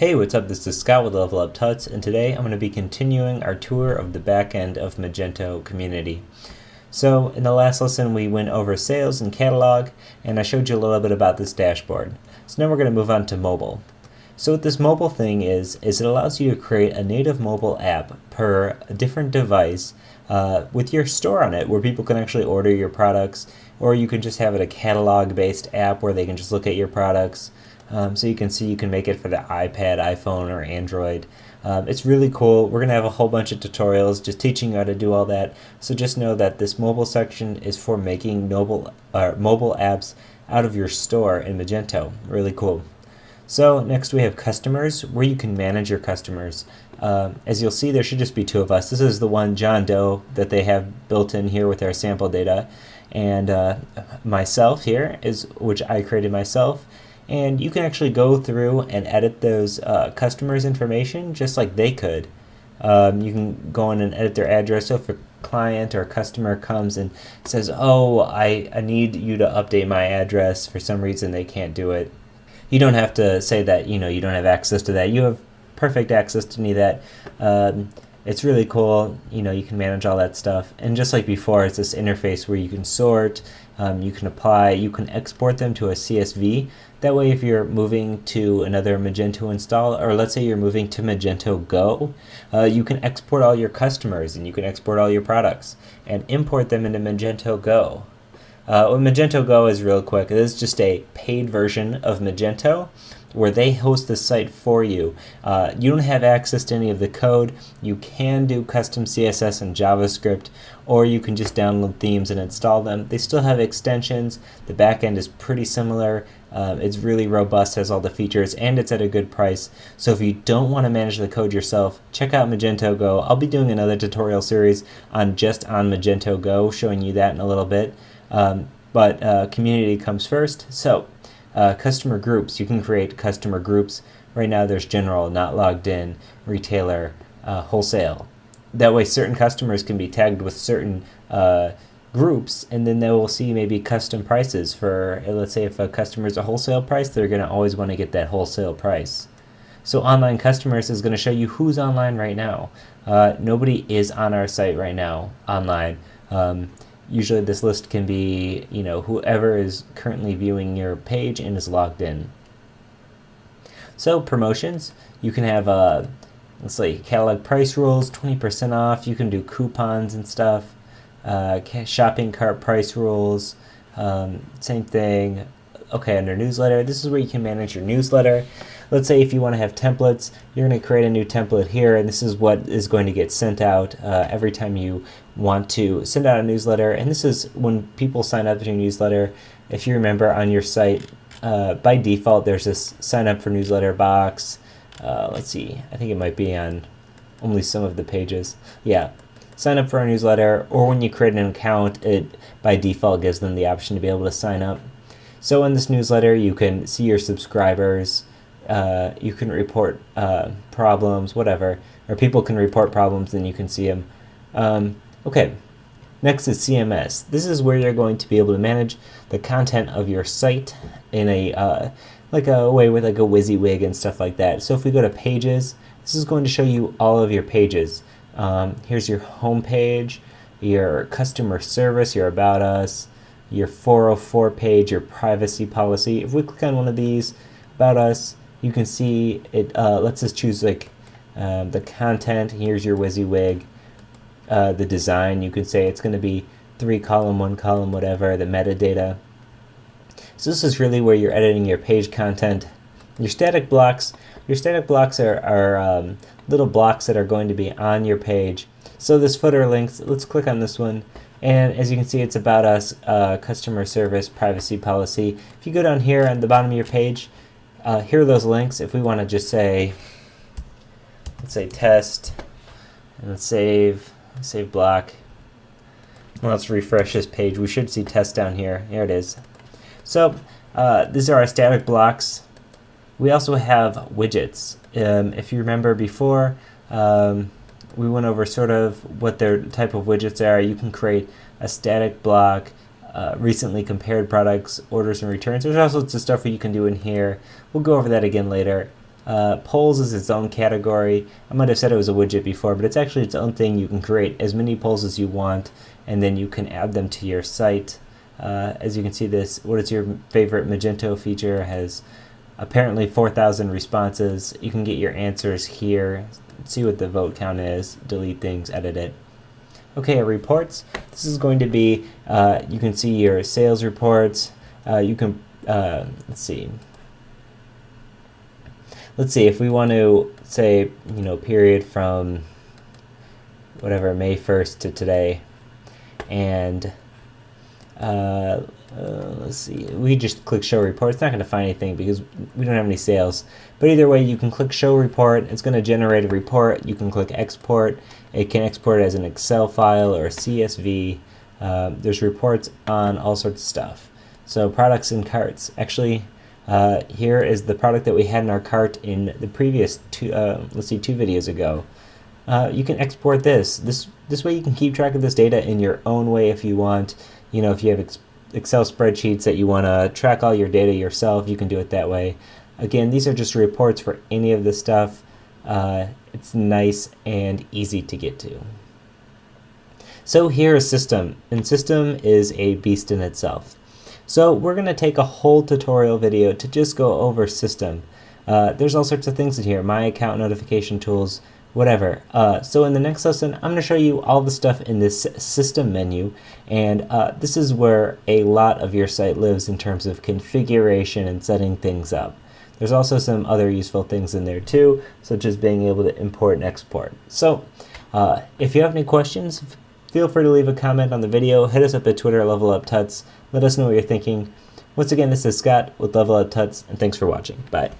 Hey, what's up? This is Scott with Level Up Tuts, and today I'm going to be continuing our tour of the back end of Magento community. So in the last lesson we went over sales and catalog, and I showed you a little bit about this dashboard. So now we're going to move on to mobile. So what this mobile thing is it allows you to create a native mobile app per a different device with your store on it, where people can actually order your products, or you can just have it a catalog-based app where they can just look at your products. So you can see you can make it for the iPad, iPhone, or Android. It's really cool. We're going to have a whole bunch of tutorials just teaching you how to do all that. So just know that this mobile section is for making mobile apps out of your store in Magento. Really cool. So next we have customers, where you can manage your customers. As you'll see, there should just be two of us. This is the one, John Doe, that they have built in here with our sample data. And myself here, which I created myself. And you can actually go through and edit those customers' information just like they could. You can go in and edit their address. So if a client or a customer comes and says, oh, I need you to update my address, for some reason they can't do it, you don't have to say that you don't have access to that. You have perfect access to any of that. It's really cool. You can manage all that stuff. And just like before, it's this interface where you can sort, you can apply, you can export them to a CSV. That way, if you're moving to another Magento install, or let's say you're moving to Magento Go, you can export all your customers and you can export all your products and import them into Magento Go. What Magento Go is, real quick, it is just a paid version of Magento where they host the site for you. You don't have access to any of the code. You can do custom CSS and JavaScript, or you can just download themes and install them. They still have extensions. The backend is pretty similar. It's really robust, has all the features, and it's at a good price. So if you don't want to manage the code yourself, check out Magento Go. I'll be doing another tutorial series on Magento Go, showing you that in a little bit. But community comes first. So customer groups, you can create customer groups. Right now there's general, not logged in, retailer, wholesale. That way certain customers can be tagged with certain groups, and then they will see maybe custom prices for, let's say if a customer is a wholesale price, they're going to always want to get that wholesale price. So online customers is going to show you who's online right now. Nobody is on our site right now online. Usually this list can be, whoever is currently viewing your page and is logged in. So promotions, you can have, let's say, catalog price rules, 20% off. You can do coupons and stuff. Shopping cart price rules, same thing. Okay, under newsletter, this is where you can manage your newsletter. Let's say if you want to have templates, you're going to create a new template here, and this is what is going to get sent out every time you want to send out a newsletter. And this is when people sign up to your newsletter. If you remember, on your site, by default, there's this sign up for newsletter box. Let's see, I think it might be on only some of the pages. Yeah, sign up for a newsletter, or when you create an account, it by default gives them the option to be able to sign up. So in this newsletter, you can see your subscribers. You can report problems, whatever, or people can report problems and you can see them. Okay, next is CMS. This is where you're going to be able to manage the content of your site in a like a way with like a WYSIWYG and stuff like that. So if we go to pages, this is going to show you all of your pages. Here's your home page, your customer service, your about us, your 404 page, your privacy policy. If we click on one of these, about us, you can see it lets us choose like the content. Here's your WYSIWYG. The design, you can say it's going to be 3 column, 1 column, whatever, the metadata. So this is really where you're editing your page content. Your static blocks are little blocks that are going to be on your page. So this footer links, let's click on this one. And as you can see, it's about us, customer service, privacy policy. If you go down here on the bottom of your page, here are those links. If we want to just say, let's say test, and let's save block. Well, let's refresh this page. We should see test down here. Here it is. So these are our static blocks. We also have widgets. If you remember before, we went over sort of what their type of widgets are. You can create a static block, recently compared products, orders and returns. There's all sorts of stuff you can do in here. We'll go over that again later. Polls is its own category. I might have said it was a widget before, but it's actually its own thing. You can create as many polls as you want, and then you can add them to your site. As you can see, this what is your favorite Magento feature has apparently 4,000 responses. You can get your answers here, see what the vote count is, delete things, edit it. Okay, reports. This is going to be, you can see your sales reports. You can, let's see. Let's see, if we want to say, period from whatever, May 1st to today, and let's see, we just click show report. It's not going to find anything because we don't have any sales. But either way, you can click show report. It's going to generate a report. You can click export. It can export it as an Excel file or a CSV. There's reports on all sorts of stuff. So products and carts. Actually, here is the product that we had in our cart in the previous two videos ago. You can export this. This way you can keep track of this data in your own way if you want. If you have Excel spreadsheets that you want to track all your data yourself, you can do it that way. Again, these are just reports for any of this stuff. It's nice and easy to get to. So here is system, and system is a beast in itself. So we're going to take a whole tutorial video to just go over system. There's all sorts of things in here, my account notification tools, whatever. So in the next lesson, I'm going to show you all the stuff in this system menu, and this is where a lot of your site lives in terms of configuration and setting things up. There's also some other useful things in there too, such as being able to import and export. So if you have any questions, feel free to leave a comment on the video. Hit us up at Twitter, LevelUpTuts. Let us know what you're thinking. Once again, this is Scott with Level Up Tuts, and thanks for watching. Bye.